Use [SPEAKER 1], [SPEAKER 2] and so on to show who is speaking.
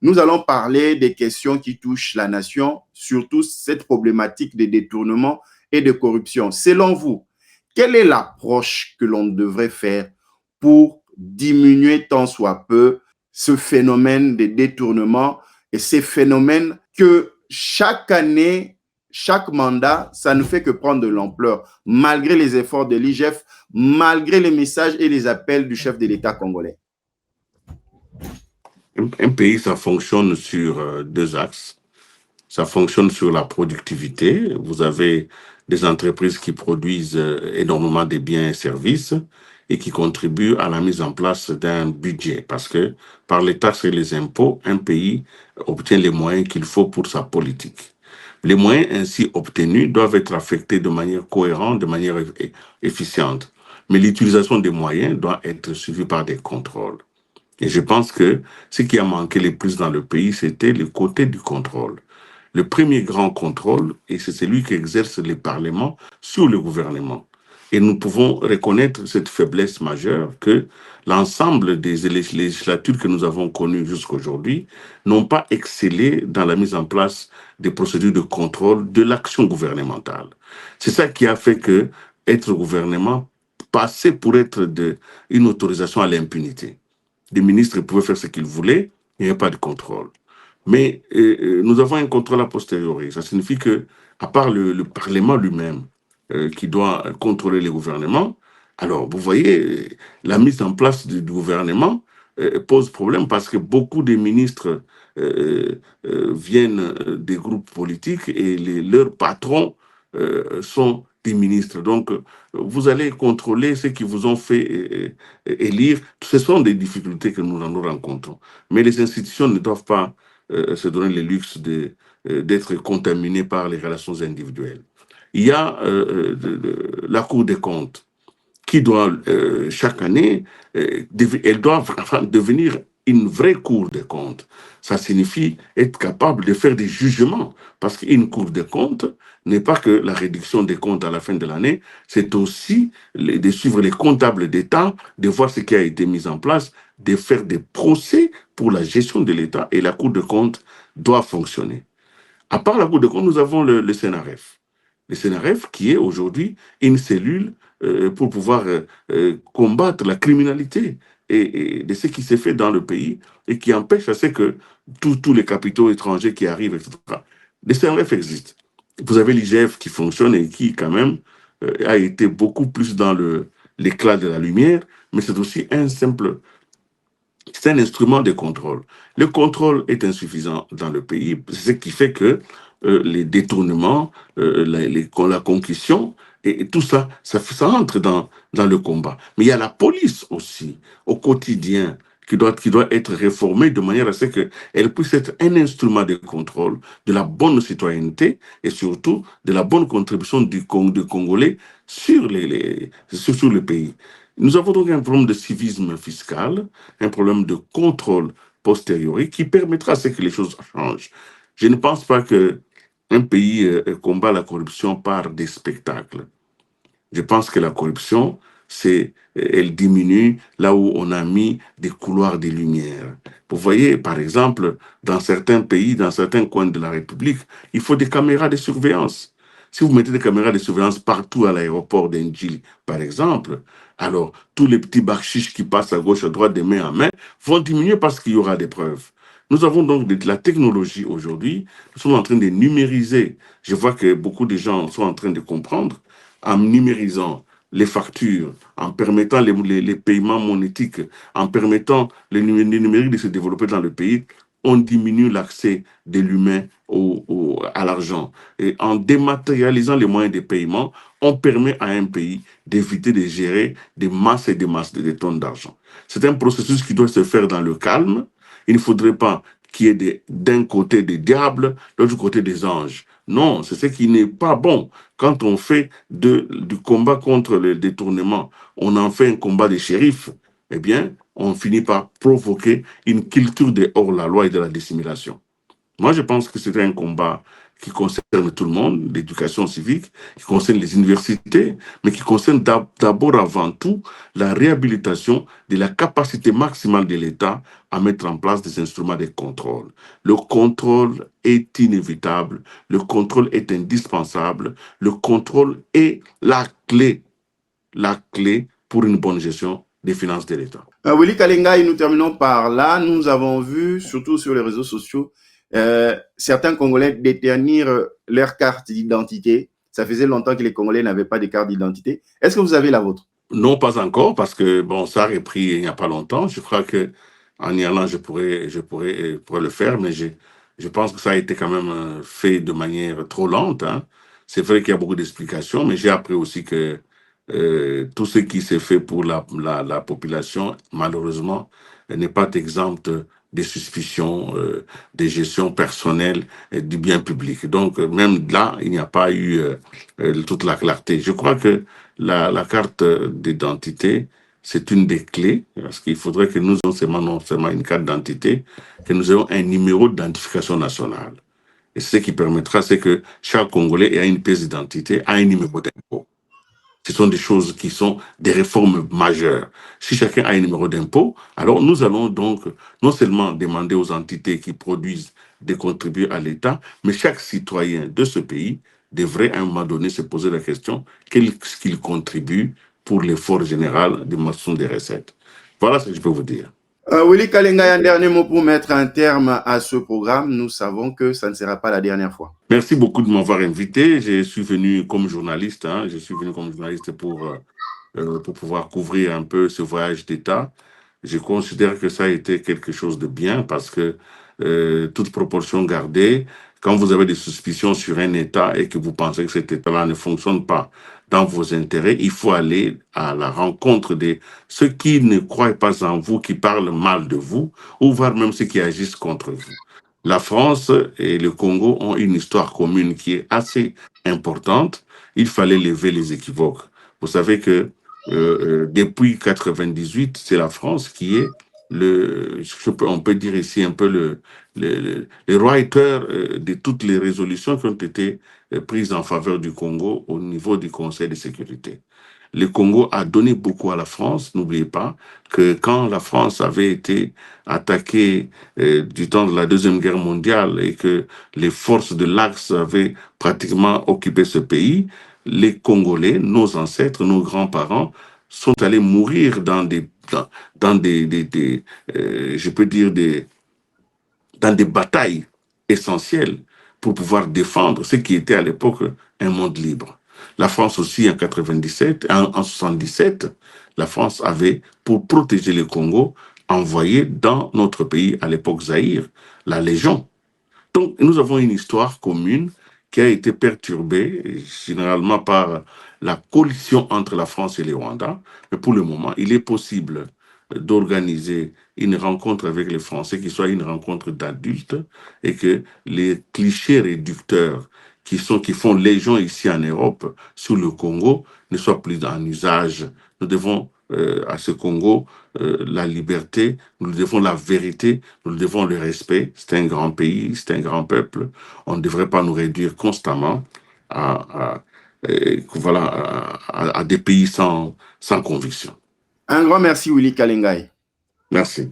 [SPEAKER 1] Nous allons parler des questions qui touchent la nation, surtout cette problématique de détournement et de corruption. Selon vous, quelle est l'approche que l'on devrait faire pour diminuer tant soit peu ce phénomène de détournement et ces phénomènes que chaque année, chaque mandat, ça ne fait que prendre de l'ampleur, malgré les efforts de l'IGF, malgré les messages et les appels du chef de l'État congolais?
[SPEAKER 2] Un pays, ça fonctionne sur deux axes. Ça fonctionne sur la productivité. Vous avez des entreprises qui produisent énormément de biens et services et qui contribuent à la mise en place d'un budget. Parce que par les taxes et les impôts, un pays obtient les moyens qu'il faut pour sa politique. Les moyens ainsi obtenus doivent être affectés de manière cohérente, de manière efficiente. Mais l'utilisation des moyens doit être suivie par des contrôles. Et je pense que ce qui a manqué le plus dans le pays, c'était le côté du contrôle. Le premier grand contrôle, et c'est celui qu'exerce le Parlement sur le gouvernement. Et nous pouvons reconnaître cette faiblesse majeure que l'ensemble des législatures que nous avons connues jusqu'à aujourd'hui n'ont pas excellé dans la mise en place des procédures de contrôle de l'action gouvernementale. C'est ça qui a fait que être gouvernement passait pour être une autorisation à l'impunité. Les ministres pouvaient faire ce qu'ils voulaient, il n'y avait pas de contrôle. Mais nous avons un contrôle a posteriori. Ça signifie que, à part le Parlement lui-même, qui doit contrôler les gouvernements, alors vous voyez, la mise en place du gouvernement pose problème parce que beaucoup de ministres viennent des groupes politiques et leurs patrons sont des ministres. Donc, vous allez contrôler ceux qui vous ont fait élire. Ce sont des difficultés que nous rencontrons. Mais les institutions ne doivent pas se donner le luxe d'être contaminées par les relations individuelles. Il y a la Cour des comptes qui doit, chaque année, elle doit devenir une vraie Cour des comptes. Ça signifie être capable de faire des jugements, parce qu'une Cour des comptes n'est pas que la réduction des comptes à la fin de l'année, c'est aussi de suivre les comptables d'État, de voir ce qui a été mis en place, de faire des procès pour la gestion de l'État, et la Cour des comptes doit fonctionner. À part la Cour des comptes, nous avons le CNRF. Le CNRF qui est aujourd'hui une cellule pour pouvoir combattre la criminalité et de ce qui s'est fait dans le pays et qui empêche à ce que tous les capitaux étrangers qui arrivent, etc. Le CNRF existe. Vous avez l'IGF qui fonctionne et qui, quand même, a été beaucoup plus dans l'éclat de la lumière, mais c'est aussi c'est un instrument de contrôle. Le contrôle est insuffisant dans le pays, c'est ce qui fait que les détournements, la concussion, et tout ça, ça entre dans le combat. Mais il y a la police aussi, au quotidien, qui doit être réformée de manière à ce qu'elle puisse être un instrument de contrôle de la bonne citoyenneté et surtout de la bonne contribution du Congolais sur le pays. Nous avons donc un problème de civisme fiscal, un problème de contrôle posteriori qui permettra à ce que les choses changent. Je ne pense pas qu'un pays combat la corruption par des spectacles. Je pense que la corruption, elle diminue là où on a mis des couloirs de lumière. Vous voyez, par exemple, dans certains pays, dans certains coins de la République, il faut des caméras de surveillance. Si vous mettez des caméras de surveillance partout à l'aéroport d'Ndjili, par exemple, alors tous les petits bakshish qui passent à gauche, à droite, de main en main, vont diminuer parce qu'il y aura des preuves. Nous avons donc de la technologie aujourd'hui. Nous sommes en train de numériser. Je vois que beaucoup de gens sont en train de comprendre en numérisant les factures, en permettant les paiements monétiques, en permettant le numérique de se développer dans le pays, on diminue l'accès de l'humain à l'argent. Et en dématérialisant les moyens de paiement, on permet à un pays d'éviter de gérer des masses et des masses de tonnes d'argent. C'est un processus qui doit se faire dans le calme. Il ne faudrait pas qu'il y ait d'un côté des diables, de l'autre côté des anges. Non, c'est ce qui n'est pas bon. Quand on fait du combat contre le détournement, on en fait un combat des shérifs, eh bien, on finit par provoquer une culture de hors-la-loi et de la dissimulation. Moi, je pense que c'est un combat qui concerne tout le monde, l'éducation civique, qui concerne les universités, mais qui concerne d'abord avant tout la réhabilitation de la capacité maximale de l'État à mettre en place des instruments de contrôle. Le contrôle est inévitable, le contrôle est indispensable, le contrôle est la clé pour une bonne gestion des finances de l'État.
[SPEAKER 1] Willy Kalengai, nous terminons par là. Nous avons vu, surtout sur les réseaux sociaux, certains Congolais détenir leur carte d'identité. Ça faisait longtemps que les Congolais n'avaient pas de carte d'identité. Est-ce que vous avez la vôtre?
[SPEAKER 2] Non, pas encore, parce que bon, ça a repris il n'y a pas longtemps. Je crois que en Irlande, je pourrais le faire, mais je pense que ça a été quand même fait de manière trop lente, hein. C'est vrai qu'il y a beaucoup d'explications, mais j'ai appris aussi que tout ce qui s'est fait pour la population, malheureusement, n'est pas exempt des suspicions de gestion personnelle du bien public. Donc, même là, il n'y a pas eu toute la clarté. Je crois que la carte d'identité, c'est une des clés, parce qu'il faudrait que nous ayons non seulement une carte d'identité, que nous ayons un numéro d'identification nationale. Et ce qui permettra, c'est que chaque Congolais ait une pièce d'identité, a un numéro d'impôt. Ce sont des choses qui sont des réformes majeures. Si chacun a un numéro d'impôt, alors nous allons donc non seulement demander aux entités qui produisent de contribuer à l'État, mais chaque citoyen de ce pays devrait à un moment donné se poser la question qu'est-ce qu'il contribue pour l'effort général de maçon des recettes. Voilà ce que je peux vous dire.
[SPEAKER 1] Willy Kalengai, un dernier mot pour mettre un terme à ce programme. Nous savons que ça ne sera pas la dernière fois.
[SPEAKER 2] Merci beaucoup de m'avoir invité. Je suis venu comme journaliste, hein. Je suis venu comme journaliste pour pouvoir couvrir un peu ce voyage d'État. Je considère que ça a été quelque chose de bien parce que, toute proportion gardée, quand vous avez des suspicions sur un État et que vous pensez que cet État-là ne fonctionne pas dans vos intérêts, il faut aller à la rencontre de ceux qui ne croient pas en vous, qui parlent mal de vous, ou voire même ceux qui agissent contre vous. La France et le Congo ont une histoire commune qui est assez importante. Il fallait lever les équivoques. Vous savez que depuis 98, c'est la France qui est on peut dire ici un peu le writer de toutes les résolutions qui ont été prises en faveur du Congo au niveau du Conseil de sécurité. Le Congo a donné beaucoup à la France. N'oubliez pas que quand la France avait été attaquée du temps de la Deuxième Guerre mondiale et que les forces de l'Axe avaient pratiquement occupé ce pays, les Congolais, nos ancêtres, nos grands-parents, sont allés mourir je peux dire, dans des batailles essentielles pour pouvoir défendre ce qui était à l'époque un monde libre. La France aussi, en 97, en 77, la France avait, pour protéger le Congo, envoyé dans notre pays, à l'époque Zaïre, la Légion. Donc, nous avons une histoire commune qui a été perturbée généralement par la coalition entre la France et le Rwanda. Mais pour le moment, il est possible d'organiser une rencontre avec les Français qui soit une rencontre d'adultes et que les clichés réducteurs qui font légion ici en Europe sur le Congo ne soient plus en usage. Nous devons à ce Congo la liberté, nous devons la vérité, nous devons le respect. C'est un grand pays, c'est un grand peuple. On ne devrait pas nous réduire constamment voilà, à des pays sans conviction.
[SPEAKER 1] Un grand merci, Willy Kalengai.
[SPEAKER 2] Merci.